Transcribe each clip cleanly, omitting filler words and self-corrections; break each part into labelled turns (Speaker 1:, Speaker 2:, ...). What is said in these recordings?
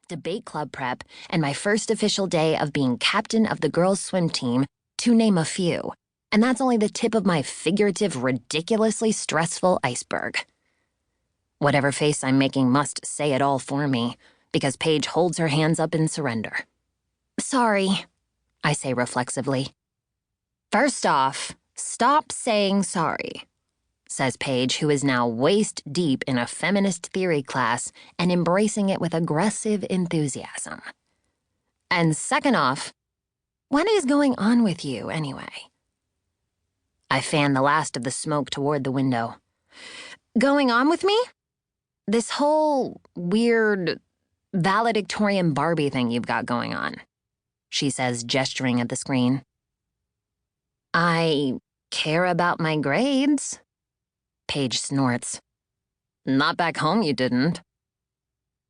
Speaker 1: debate club prep, and my first official day of being captain of the girls' swim team, to name a few. And that's only the tip of my figurative, ridiculously stressful iceberg. Whatever face I'm making must say it all for me, because Paige holds her hands up in surrender. "Sorry," I say reflexively. "First off, stop saying sorry," says Paige, who is now waist-deep in a feminist theory class and embracing it with aggressive enthusiasm. "And second off, what is going on with you, anyway?" I fan the last of the smoke toward the window. "Going on with me? This whole weird valedictorian Barbie thing you've got going on," she says, gesturing at the screen. "I care about my grades," Paige snorts. "Not back home you didn't."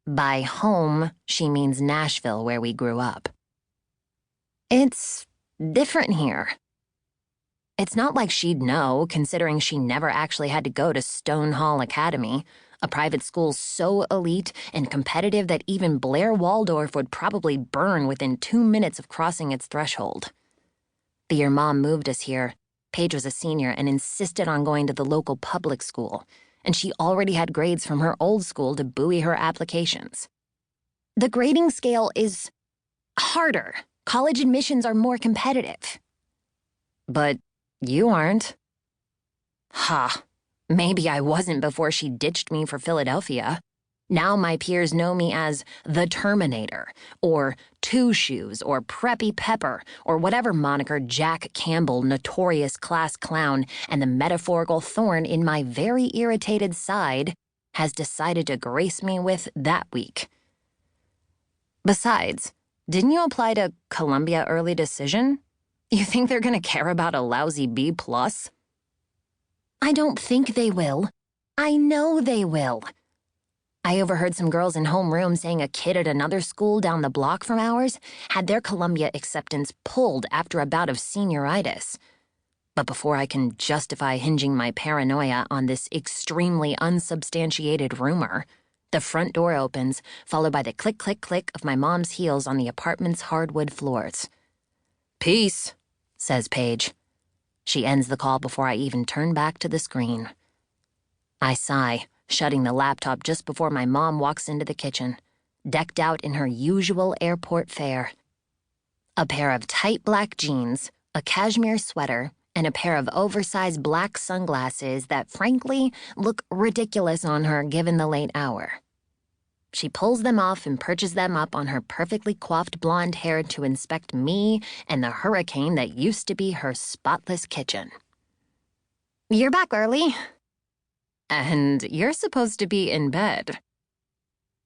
Speaker 1: By home, she means Nashville, where we grew up. "It's different here." It's not like she'd know, considering she never actually had to go to Stonehall Academy, a private school so elite and competitive that even Blair Waldorf would probably burn within 2 minutes of crossing its threshold. The year Mom moved us here, Paige was a senior and insisted on going to the local public school, and she already had grades from her old school to buoy her applications. The grading scale is harder. College admissions are more competitive. But you aren't. Ha, maybe I wasn't before she ditched me for Philadelphia. Now my peers know me as the Terminator, or Two Shoes, or Preppy Pepper, or whatever moniker Jack Campbell, notorious class clown, and the metaphorical thorn in my very irritated side, has decided to grace me with that week. Besides, didn't you apply to Columbia Early Decision? You think they're gonna care about a lousy B+? I don't think they will. I know they will. I overheard some girls in homeroom saying a kid at another school down the block from ours had their Columbia acceptance pulled after a bout of senioritis. But before I can justify hinging my paranoia on this extremely unsubstantiated rumor, the front door opens, followed by the click-click-click of my mom's heels on the apartment's hardwood floors. "Peace," says Paige. She ends the call before I even turn back to the screen. I sigh, shutting the laptop just before my mom walks into the kitchen, decked out in her usual airport fare. A pair of tight black jeans, a cashmere sweater, and a pair of oversized black sunglasses that frankly look ridiculous on her given the late hour. She pulls them off and perches them up on her perfectly coiffed blonde hair to inspect me and the hurricane that used to be her spotless kitchen. "You're back early." "And you're supposed to be in bed."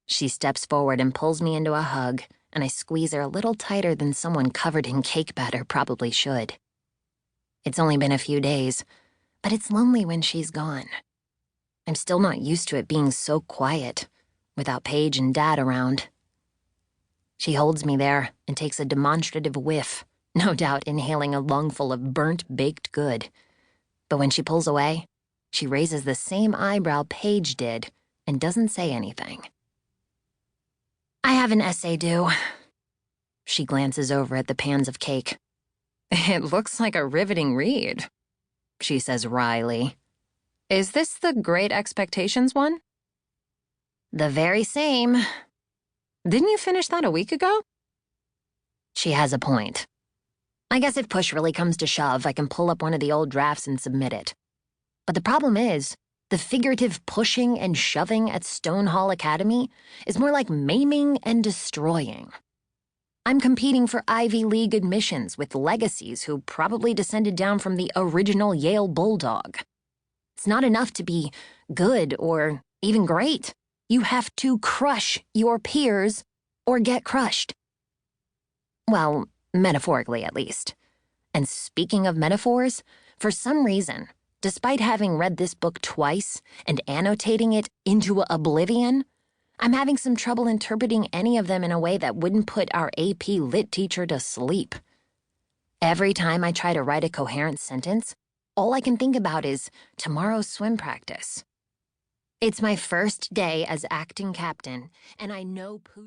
Speaker 1: She steps forward and pulls me into a hug, and I squeeze her a little tighter than someone covered in cake batter probably should. It's only been a few days, but it's lonely when she's gone. I'm still not used to it being so quiet, without Paige and Dad around. She holds me there and takes a demonstrative whiff, no doubt inhaling a lungful of burnt baked good. But when she pulls away, she raises the same eyebrow Paige did and doesn't say anything. "I have an essay due." She glances over at the pans of cake. "It looks like a riveting read," she says wryly. "Is this the Great Expectations one?" "The very same." "Didn't you finish that a week ago?" She has a point. I guess if push really comes to shove, I can pull up one of the old drafts and submit it. But the problem is, the figurative pushing and shoving at Stonehall Academy is more like maiming and destroying. I'm competing for Ivy League admissions with legacies who probably descended down from the original Yale Bulldog. It's not enough to be good or even great. You have to crush your peers or get crushed. Well, metaphorically at least. And speaking of metaphors, for some reason, despite having read this book twice and annotating it into oblivion, I'm having some trouble interpreting any of them in a way that wouldn't put our AP Lit teacher to sleep. Every time I try to write a coherent sentence, all I can think about is tomorrow's swim practice. It's my first day as acting captain, and I know Pooja...